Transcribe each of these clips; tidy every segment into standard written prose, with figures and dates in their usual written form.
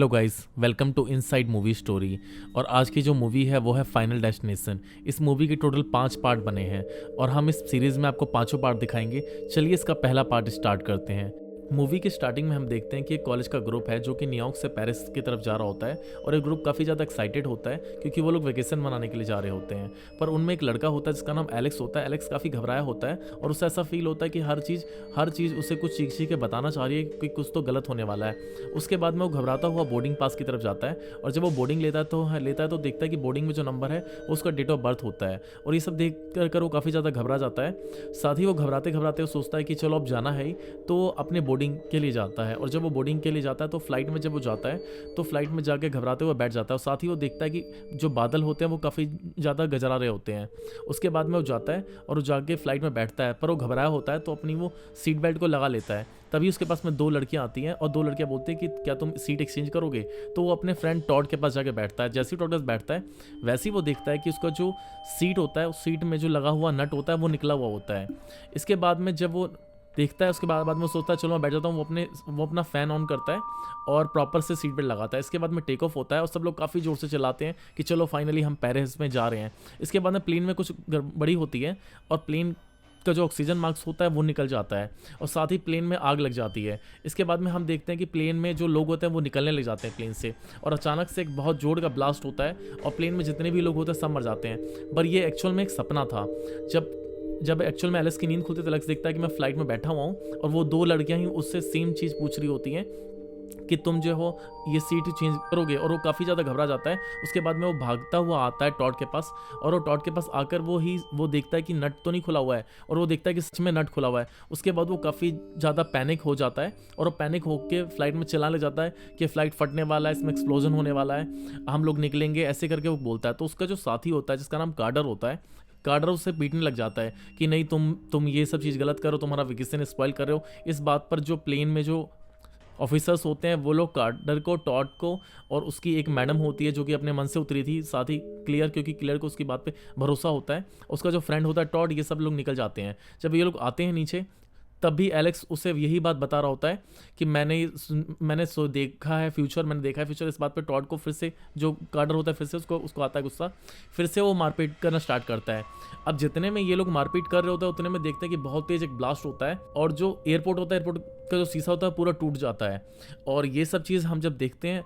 Hello guys, welcome to inside movie story. और आज की जो मूवी है वो है फाइनल डेस्टिनेशन। इस मूवी के टोटल 5 पार्ट बने हैं और हम इस सीरीज़ में आपको पांचों पार्ट दिखाएंगे। चलिए इसका पहला पार्ट स्टार्ट करते हैं। मूवी के स्टार्टिंग में हम देखते हैं कि एक कॉलेज का ग्रुप है जो कि न्यूयॉर्क से पेरिस की तरफ जा रहा होता है। और ये ग्रुप काफ़ी ज़्यादा एक्साइटेड होता है क्योंकि वो लोग वेकेशन मनाने के लिए जा रहे होते हैं। पर उनमें एक लड़का होता है जिसका नाम एलेक्स होता है। एलेक्स काफ़ी घबराया होता है और उसे ऐसा फील होता है कि हर चीज़ उसे कुछ चीख चीख के बताना चाह रही है कि कुछ तो गलत होने वाला है। उसके बाद में वो घबराता हुआ बोर्डिंग पास की तरफ जाता है और जब वो बोर्डिंग लेता है तो देखता है कि बोर्डिंग में जो नंबर है वो उसका डेट ऑफ बर्थ होता है। और ये सब देख कर वो काफ़ी ज़्यादा घबरा जाता है। साथ ही वो घबराते घबराते वो सोचता है कि चलो अब जाना है ही, तो अपने बोर्डिंग के लिए जाता है। और जब वो बोर्डिंग के लिए जाता है तो फ्लाइट में जब वो जाता है तो फ्लाइट में जाके घबराते हुए बैठ जाता है। और साथ ही वो देखता है कि जो बादल होते हैं वो काफ़ी ज़्यादा गजरा रहे होते हैं। उसके बाद में वो जाता है और वो जाके फ्लाइट में बैठता है, पर वो घबराया होता है तो अपनी वो सीट बेल्ट को लगा लेता है। तभी उसके पास में 2 लड़कियां आती हैं और 2 लड़कियां बोलती हैं कि क्या तुम सीट एक्सचेंज करोगे। तो वो अपने फ्रेंड टॉड के पास जाके बैठता है। जैसे ही टॉड बैठता है वैसे ही वो देखता है कि उसका जो सीट होता है उस सीट में जो लगा हुआ नट होता है वो निकला हुआ होता है। इसके बाद में जब वो देखता है उसके बाद में सोचता है चलो मैं बैठ जाता हूँ। वो अपना फ़ैन ऑन करता है और प्रॉपर से सीट बेल्ट लगाता है। इसके बाद में टेक ऑफ होता है और सब लोग काफ़ी ज़ोर से चिल्लाते हैं कि चलो फाइनली हम पेरिस में जा रहे हैं। इसके बाद में प्लेन में कुछ गड़बड़ी होती है और प्लेन का जो ऑक्सीजन मास्क होता है वो निकल जाता है और साथ ही प्लेन में आग लग जाती है। इसके बाद में हम देखते हैं कि प्लेन में जो लोग होते हैं वो निकलने लग जाते हैं प्लेन से। और अचानक से एक बहुत जोर का ब्लास्ट होता है और प्लेन में जितने भी लोग होते हैं सब मर जाते हैं। पर ये एक्चुअल में एक सपना था। जब जब एक्चुअल में एलेक्स की नींद खुलती है तो एलेक्स देखता है कि मैं फ्लाइट में बैठा हुआ हूँ और वो 2 लड़कियां ही उससे सेम चीज़ पूछ रही होती हैं कि तुम जो हो ये सीट चेंज करोगे। और वो काफ़ी ज़्यादा घबरा जाता है। उसके बाद में वो भागता हुआ आता है टॉड के पास और वो टॉड के पास आकर वो देखता है कि नट तो नहीं खुला हुआ है और वो देखता है कि सच में नट खुला हुआ है। उसके बाद वो काफ़ी ज़्यादा पैनिक हो जाता है और वो पैनिक होकर फ्लाइट में चलाने जाता है कि फ़्लाइट फटने वाला है, इसमें एक्सप्लोजन होने वाला है, हम लोग निकलेंगे, ऐसे करके वो बोलता है। तो उसका जो साथी होता है जिसका नाम कार्डर होता है, कार्डर उससे पीटने लग जाता है कि नहीं तुम ये सब चीज़ गलत करो, तुम्हारा वेकेशन स्पॉइल कर रहे हो। इस बात पर जो प्लेन में जो ऑफिसर्स होते हैं वो लोग कार्डर को, टॉड को और उसकी एक मैडम होती है जो कि अपने मन से उतरी थी, साथ ही क्लियर, क्योंकि क्लियर को उसकी बात पे भरोसा होता है, उसका जो फ्रेंड होता है टॉड, ये सब लोग निकल जाते हैं। जब ये लोग आते हैं नीचे तब भी एलेक्स उसे यही बात बता रहा होता है कि मैंने देखा है फ्यूचर, मैंने देखा है फ्यूचर। इस बात पे टॉड को फिर से, जो कार्डर होता है, फिर से उसको आता है गुस्सा। फिर से वो मारपीट करना स्टार्ट करता है। अब जितने में ये लोग मारपीट कर रहे होते हैं उतने में देखते हैं कि बहुत तेज एक ब्लास्ट होता है और जो एयरपोर्ट होता है, एयरपोर्ट का जो शीशा होता है पूरा टूट जाता है। और ये सब चीज़ हम जब देखते हैं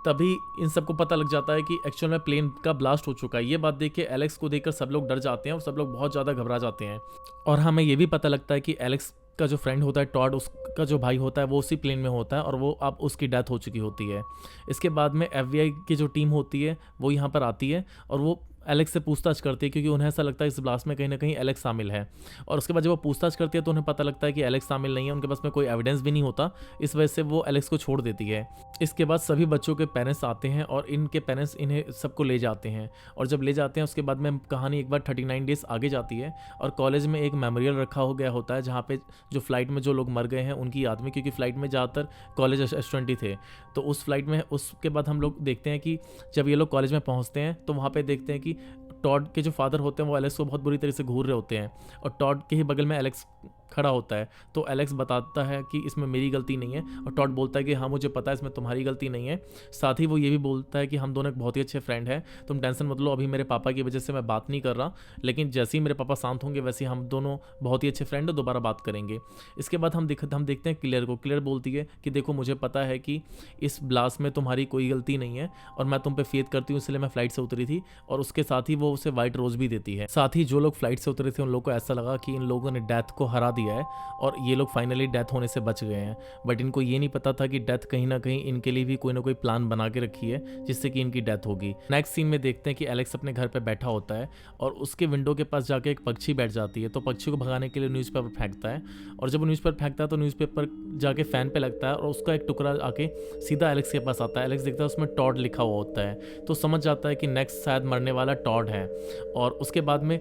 तभी इन सबको पता लग जाता है कि एक्चुअल में प्लेन का ब्लास्ट हो चुका है। ये बात देख के एलेक्स को देखकर सब लोग डर जाते हैं और सब लोग बहुत ज़्यादा घबरा जाते हैं। और हमें ये भी पता लगता है कि एलेक्स का जो फ्रेंड होता है टॉड, उसका जो भाई होता है वो उसी प्लेन में होता है और वो अब उसकी डेथ हो चुकी होती है। इसके बाद में एफबीआई की जो टीम होती है वो यहाँ पर आती है और वो एलेक्स से पूछताछ करती है क्योंकि उन्हें ऐसा लगता है इस ब्लास्ट में कहीं ना कहीं एलेक्स शामिल है। और उसके बाद जब वो पूछताछ करती है तो उन्हें पता लगता है कि एलेक्स शामिल नहीं है, उनके पास में कोई एविडेंस भी नहीं होता। इस वजह से वो एलेक्स को छोड़ देती है। इसके बाद सभी बच्चों के पेरेंट्स आते हैं और इनके पेरेंट्स इन्हें सबको ले जाते हैं। और जब ले जाते हैं उसके बाद में कहानी एक बार 39 डेज आगे जाती है और कॉलेज में एक मेमोरियल रखा हो गया होता है जहाँ पे जो फ्लाइट में जो लोग मर गए हैं उनकी याद में, क्योंकि फ्लाइट में ज़्यादातर कॉलेज स्टूडेंट ही थे। तो उस फ्लाइट में उसके बाद हम लोग देखते हैं कि जब ये लोग कॉलेज में पहुँचते हैं तो वहाँ पर देखते हैं कि टॉड के जो फादर होते हैं वो एलेक्स को बहुत बुरी तरह से घूर रहे होते हैं और टॉड के ही बगल में एलेक्स खड़ा होता है। तो एलेक्स बताता है कि इसमें मेरी गलती नहीं है और टॉड बोलता है कि हाँ मुझे पता है इसमें तुम्हारी गलती नहीं है। साथ ही वो ये भी बोलता है कि हम दोनों एक बहुत ही अच्छे फ्रेंड हैं, तुम टेंशन मत लो, अभी मेरे पापा की वजह से मैं बात नहीं कर रहा, लेकिन जैसे ही मेरे पापा शांत होंगे वैसे ही हम दोनों बहुत ही अच्छे फ्रेंड हैं, दोबारा बात करेंगे। इसके बाद हम देखते हैं क्लियर को। क्लियर बोलती है कि देखो मुझे पता है कि इस ब्लास्ट में तुम्हारी कोई गलती नहीं है और मैं तुम पे फेथ करती हूँ, इसलिए मैं फ्लाइट से उतरी थी। और उसके साथ ही वो उसे व्हाइट रोज भी देती है। साथ ही जो लोग फ्लाइट से उतरे थे उन लोगों को ऐसा लगा कि इन लोगों ने डेथ को हरा दिया है और ये लोग फाइनली डेथ होने से बच गए हैं। बट इनको ये नहीं पता था कि डेथ कहीं ना कहीं इनके लिए भी कोई ना कोई प्लान बना के रखी है जिससे कि इनकी डेथ होगी। नेक्स्ट सीन में देखते हैं कि एलेक्स अपने घर पे बैठा होता है और उसके विंडो के पास जाके एक पक्षी बैठ जाती है। तो पक्षी को भगाने के लिए न्यूज़पेपर फेंकता है और जब वो न्यूज़पेपर फेंकता है तो न्यूज़पेपर जाके फैन पे लगता है और उसका एक टुकड़ा आके सीधा एलेक्स के पास आता है। एलेक्स देखता है उसमें टॉड लिखा हुआ होता है तो समझ जाता है कि नेक्स्ट शायद मरने वाला टॉड है। और उसके बाद में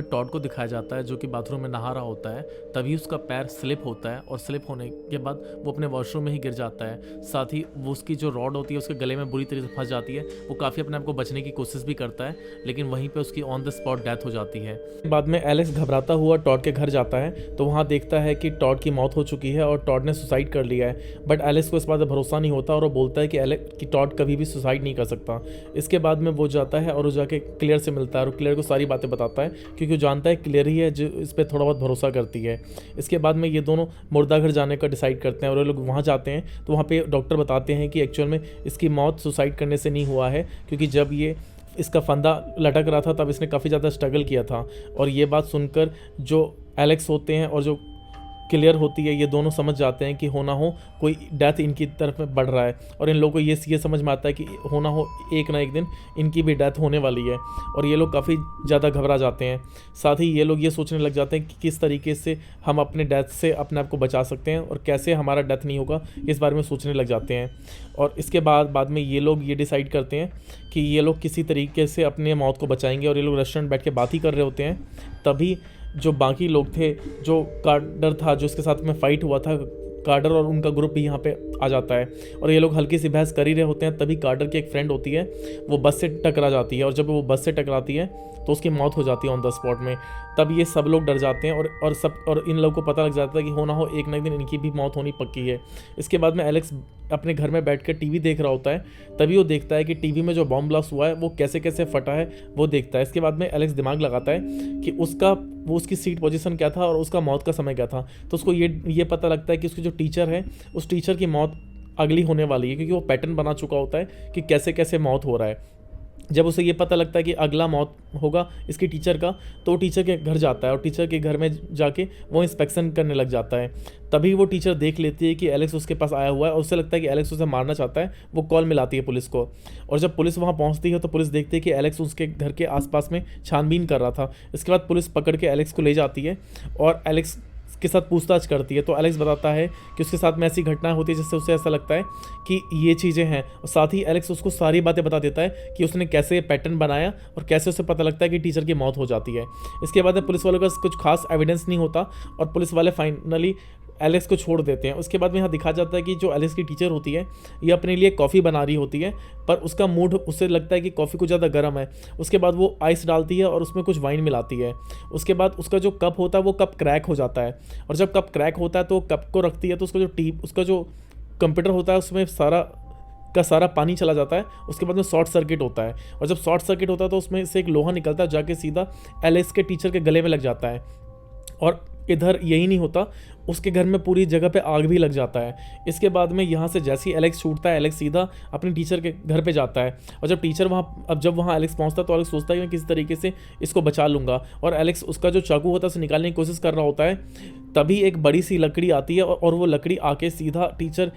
टॉड को दिखाया जाता है जो कि बाथरूम में नहा रहा होता है। तभी उसका पैर स्लिप होता है और स्लिप होने के बाद वो अपने वॉशरूम में ही गिर जाता है। साथ ही वो उसकी जो रॉड होती है उसके गले में बुरी तरीके से फंस जाती है। वो काफ़ी अपने आप को बचने की कोशिश भी करता है, लेकिन वहीं पे उसकी ऑन द स्पॉट डेथ हो जाती है। बाद में एलेक्स घबराता हुआ टॉड के घर जाता है तो वहाँ देखता है कि टॉड की मौत हो चुकी है और टॉड ने सुसाइड कर लिया है। बट एलेक्स को इस बात पर भरोसा नहीं होता और वो बोलता है कि टॉड कभी भी सुसाइड नहीं कर सकता। इसके बाद में वो जाता है और वो जाके क्लेयर से मिलता है और क्लेयर को सारी बातें बताता है, क्योंकि वो जानता है क्लेयर ही है जो इस पर थोड़ा बहुत भरोसा करती है। इसके बाद में ये दोनों मुर्दा घर जाने का डिसाइड करते हैं और वो लोग वहाँ जाते हैं तो वहाँ पे डॉक्टर बताते हैं कि एक्चुअल में इसकी मौत सुसाइड करने से नहीं हुआ है, क्योंकि जब ये इसका फंदा लटक रहा था तब इसने काफ़ी ज़्यादा स्ट्रगल किया था। और ये बात सुनकर जो एलेक्स होते हैं और जो क्लियर होती है, ये दोनों समझ जाते हैं कि हो ना हो कोई डेथ इनकी तरफ में बढ़ रहा है और इन लोगों को ये समझ में आता है कि हो ना हो एक ना एक दिन इनकी भी डेथ होने वाली है। और ये लोग काफ़ी ज़्यादा घबरा जाते हैं। साथ ही ये लोग ये सोचने लग जाते हैं कि किस तरीके से हम अपने डेथ से अपने आप को बचा सकते हैं और कैसे हमारा डेथ नहीं होगा, इस बारे में सोचने लग जाते हैं। और इसके बाद में ये लोग ये डिसाइड करते हैं कि ये लोग किसी तरीके से अपने मौत को बचाएंगे और ये लोग रेस्टोरेंट बैठ के बात ही कर रहे होते हैं। तभी जो बाकी लोग थे, जो कार्टर था जो उसके साथ में फाइट हुआ था, कार्टर और उनका ग्रुप भी यहाँ पे आ जाता है और ये लोग हल्की सी बहस कर ही रहे होते हैं। तभी कार्टर की एक फ्रेंड होती है, वो बस से टकरा जाती है और जब वो बस से टकराती है तो उसकी मौत हो जाती है ऑन द स्पॉट में। तब ये सब लोग डर जाते हैं और इन लोगों को पता लग जाता है कि हो ना हो एक ना एक दिन इनकी भी मौत होनी पक्की है। इसके बाद में एलेक्स अपने घर में बैठकर टीवी देख रहा होता है। तभी वो देखता है कि टीवी में जो बॉम्ब ब्लास्ट हुआ है वो कैसे कैसे फटा है, वो देखता है। इसके बाद में एलेक्स दिमाग लगाता है कि उसकी सीट पोजीशन क्या था और उसका मौत का समय क्या था। तो उसको ये पता लगता है कि उसकी जो टीचर है उस टीचर की मौत अगली होने वाली है, क्योंकि वो पैटर्न बना चुका होता है कि कैसे कैसे मौत हो रहा है। जब उसे ये पता लगता है कि अगला मौत होगा इसकी टीचर का, तो वो टीचर के घर जाता है और टीचर के घर में जाके वो इंस्पेक्शन करने लग जाता है। तभी वो टीचर देख लेती है कि एलेक्स उसके पास आया हुआ है और उसे लगता है कि एलेक्स उसे मारना चाहता है। वो कॉल मिलाती है पुलिस को और जब पुलिस वहाँ पहुँचती है तो पुलिस देखती है कि एलेक्स उसके घर के आसपास में छानबीन कर रहा था। इसके बाद पुलिस पकड़ के एलेक्स को ले जाती है और एलेक्स के साथ पूछताछ करती है। तो एलेक्स बताता है कि उसके साथ में ऐसी घटनाएं होती है जिससे उसे ऐसा लगता है कि ये चीज़ें हैं। और साथ ही एलेक्स उसको सारी बातें बता देता है कि उसने कैसे पैटर्न बनाया और कैसे उसे पता लगता है कि टीचर की मौत हो जाती है। इसके बाद पुलिस वालों का कुछ खास एविडेंस नहीं होता और पुलिस वाले फाइनली एलेक्स को छोड़ देते हैं। उसके बाद में यहाँ दिखा जाता है कि जो एलेक्स की टीचर होती है ये अपने लिए कॉफ़ी बना रही होती है, पर उसका मूड उससे लगता है कि कॉफ़ी कुछ ज़्यादा गर्म है। उसके बाद वो आइस डालती है और उसमें कुछ वाइन मिलाती है। उसके बाद उसका जो कप होता है वो कप क्रैक हो जाता है और जब कप क्रैक होता है तो कप को रखती है तो उसका जो कंप्यूटर होता है उसमें सारा पानी चला जाता है। उसके बाद में शॉर्ट सर्किट होता है और जब शॉर्ट सर्किट होता है तो उसमें से एक लोहा निकलता है, जाके सीधा एलेक्स के टीचर के गले में लग जाता है। और इधर यही नहीं होता, उसके घर में पूरी जगह पे आग भी लग जाता है। इसके बाद में यहाँ से जैसे ही एलेक्स छूटता है, एलेक्स सीधा अपनी टीचर के घर पे जाता है और जब वहाँ एलेक्स पहुँचता है तो एलेक्स सोचता है कि मैं किसी तरीके से इसको बचा लूँगा और एलेक्स उसका जो चाकू होता है उसे निकालने की कोशिश कर रहा होता है। तभी एक बड़ी सी लकड़ी आती है और वो लकड़ी आके सीधा टीचर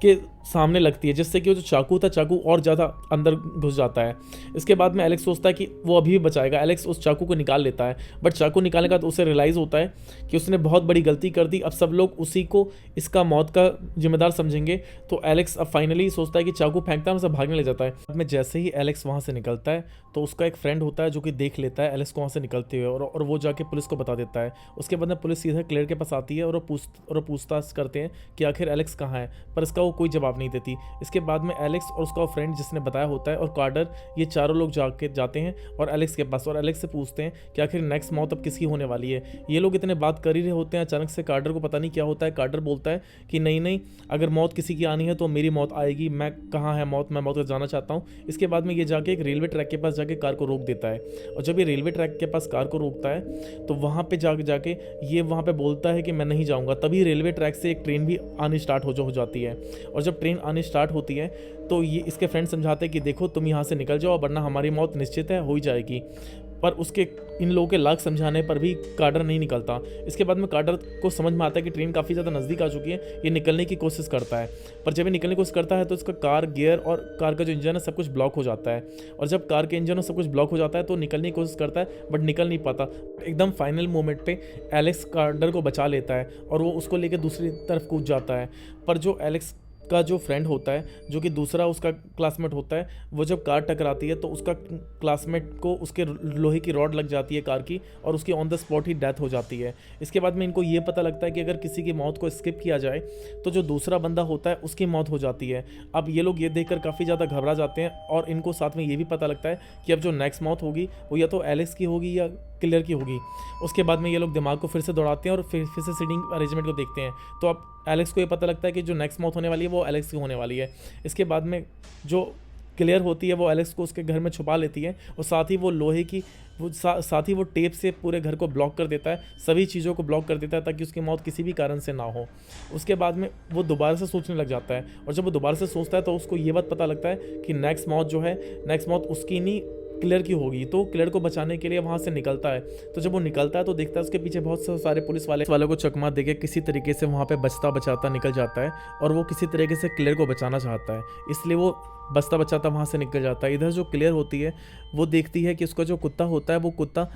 के सामने लगती है, जिससे कि वो जो चाकू और ज़्यादा अंदर घुस जाता है। इसके बाद में एलेक्स सोचता है कि वो अभी भी बचाएगा। एलेक्स उस चाकू को निकाल लेता है, बट चाकू निकालने के बाद उसे रियलाइज़ होता है कि उसने बहुत बड़ी गलती कर दी। अब सब लोग उसी को इसका मौत का जिम्मेदार समझेंगे। तो एलेक्स अब फाइनली सोचता है कि चाकू फेंकता है, उसे भागने लग जाता है। बाद में जैसे ही एलेक्स वहाँ से निकलता है तो उसका एक फ्रेंड होता है जो कि देख लेता है एलेक्स को वहाँ से निकलते हुए और वो जाके पुलिस को बता देता है। उसके बाद में पुलिस सीधा क्लेयर के पास आती है और वो पूछताछ करते हैं कि आखिर एलेक्स कहाँ है, पर इसका वो कोई जवाब नहीं देती। इसके बाद में एलेक्स और उसका फ्रेंड जिसने बताया होता है और कार्टर, ये चारों लोग जाते हैं और एलेक्स के पास और एलेक्स से पूछते हैं कि आखिर नेक्स्ट मौत अब किसकी होने वाली है। ये लोग इतने बात कर ही रहे होते हैं, अचानक से कार्टर को पता नहीं क्या होता है। कार्टर बोलता है कि नहीं, अगर मौत किसी की आनी है तो मेरी मौत आएगी, मैं कहाँ है मौत, मैं मौत को जाना चाहता हूँ। इसके बाद में ये जाके एक रेलवे ट्रैक के पास जाके कार को रोक देता है और जब ये रेलवे ट्रैक के पास कार को रोकता है तो वहाँ पे जाके ये वहाँ पे बोलता है कि मैं नहीं जाऊँगा। तभी रेलवे ट्रैक से एक ट्रेन भी आनी स्टार्ट हो जाती है और जब ट्रेन आनी स्टार्ट होती है तो ये इसके फ्रेंड समझाते हैं कि देखो तुम यहाँ से निकल जाओ वरना हमारी मौत निश्चित है, हो ही जाएगी। पर उसके इन लोगों के लाख समझाने पर भी कार्टर नहीं निकलता। इसके बाद में कार्टर को समझ में आता है कि ट्रेन काफ़ी ज़्यादा नज़दीक आ चुकी है, ये निकलने की कोशिश करता है। पर जब ये निकलने की कोशिश करता है तो इसका कार गियर और कार का जो इंजन है सब कुछ ब्लॉक हो जाता है और जब कार के इंजन और सब कुछ ब्लॉक हो जाता है तो निकलने की कोशिश करता है बट निकल नहीं पाता। एकदम फाइनल मोमेंट पे एलेक्स कार्टर को बचा लेता है और वो उसको लेकर दूसरी तरफ कूद जाता है। पर जो एलेक्स का जो फ्रेंड होता है, जो कि दूसरा उसका क्लासमेट होता है, वो जब कार टकराती है तो उसका क्लासमेट को उसके लोहे की रॉड लग जाती है कार की, और उसकी on the spot he death हो जाती है। इसके बाद में इनको ये पता लगता है कि अगर किसी की मौत को स्किप किया जाए तो जो दूसरा बंदा होता है उसकी मौत हो जाती है। अब ये लोग ये देखकर काफ़ी ज़्यादा घबरा जाते हैं, और इनको साथ में ये भी पता लगता है कि अब जो नेक्स्ट मौत होगी वो या तो एलेक्स की होगी या क्लियर की होगी। उसके बाद में ये लोग दिमाग को फिर से दौड़ाते हैं और फिर से सीटिंग अरेंजमेंट को देखते हैं। तो अब एलेक्स को ये पता लगता है कि जो नेक्स्ट मौत होने वाली है वो एलेक्स की होने वाली है। इसके बाद में जो क्लियर होती है वो एलेक्स को उसके घर में छुपा लेती है, और साथ ही वो लोहे की साथ ही वो टेप से पूरे घर को ब्लॉक कर देता है, सभी चीज़ों को ब्लॉक कर देता है ताकि उसकी मौत किसी भी कारण से ना हो। उसके बाद में वो दोबारा से सोचने लग जाता है, और जब वो दोबारा से सोचता है तो उसको ये बात पता लगता है कि नेक्स्ट मौत उसकी नहीं क्लियर की होगी। तो क्लियर को बचाने के लिए वहाँ से निकलता है। तो जब वो निकलता है तो देखता है उसके पीछे बहुत सारे पुलिस वालों को चकमा देके किसी तरीके से वहाँ पे बचता बचाता निकल जाता है, और वो किसी तरीके से क्लियर को बचाना चाहता है, इसलिए वो बचता बचाता वहाँ से निकल जाता है। इधर जो क्लियर होती है वो देखती है कि उसका जो कुत्ता होता है वो कुत्ता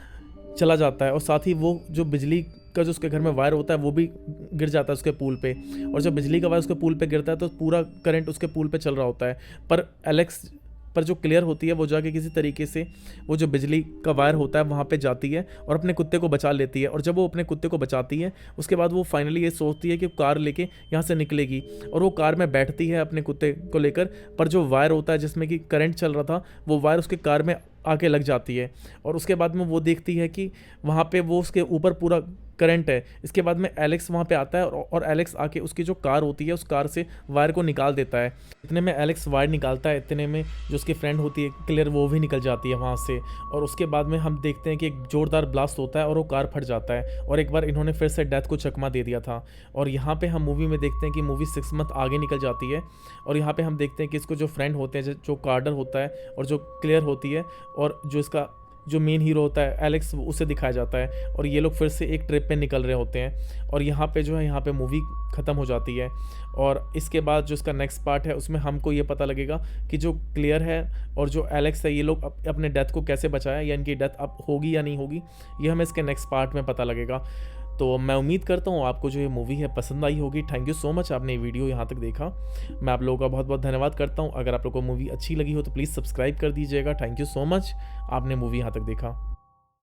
चला जाता है, और साथ ही वो जो बिजली का जो उसके घर में वायर होता है वो भी गिर जाता है उसके पुल पे, और जब बिजली का वायर उसके पुल पे गिरता है तो पूरा करंट उसके पुल पे चल रहा होता है। पर जो क्लियर होती है वो जाके किसी तरीके से वो जो बिजली का वायर होता है वहाँ पे जाती है और अपने कुत्ते को बचा लेती है। और जब वो अपने कुत्ते को बचाती है उसके बाद वो फाइनली ये सोचती है कि कार लेके यहाँ से निकलेगी, और वो कार में बैठती है अपने कुत्ते को लेकर। पर जो वायर होता है जिसमें कि करंट चल रहा था वो वायर उसके कार में आके लग जाती है, और उसके बाद में वो देखती है कि वहाँ पे वो उसके ऊपर पूरा करंट है। इसके बाद में एलेक्स वहाँ पे आता है, और एलेक्स आके उसकी जो कार होती है उस कार से वायर को निकाल देता है। इतने में एलेक्स वायर निकालता है, इतने में जो उसकी फ्रेंड होती है क्लियर वो भी निकल जाती है वहाँ से। और उसके बाद में हम देखते हैं कि एक जोरदार ब्लास्ट होता है और वो कार फट जाता है, और एक बार इन्होंने फिर से डेथ को चकमा दे दिया था। और यहाँ पे हम मूवी में देखते हैं कि मूवी 6 मंथ आगे निकल जाती है, और यहाँ पे हम देखते हैं कि इसको जो फ्रेंड होते हैं, जो कार्डर होता है और जो क्लियर होती है, और जो इसका जो मेन हीरो होता है एलेक्स, उसे दिखाया जाता है, और ये लोग फिर से एक ट्रिप पे निकल रहे होते हैं। और यहाँ पे जो है यहाँ पे मूवी ख़त्म हो जाती है। और इसके बाद जो इसका नेक्स्ट पार्ट है उसमें हमको ये पता लगेगा कि जो क्लियर है और जो एलेक्स है ये लोग अपने डेथ को कैसे बचाया, या इनकी डेथ अब होगी या नहीं होगी, ये हमें इसके नेक्स्ट पार्ट में पता लगेगा। तो मैं उम्मीद करता हूँ आपको जो ये मूवी है पसंद आई होगी। थैंक यू सो मच, आपने ये वीडियो यहाँ तक देखा। मैं आप लोगों का बहुत बहुत धन्यवाद करता हूँ। अगर आप लोगों को मूवी अच्छी लगी हो तो प्लीज़ सब्सक्राइब कर दीजिएगा। थैंक यू सो मच, आपने मूवी यहाँ तक देखा।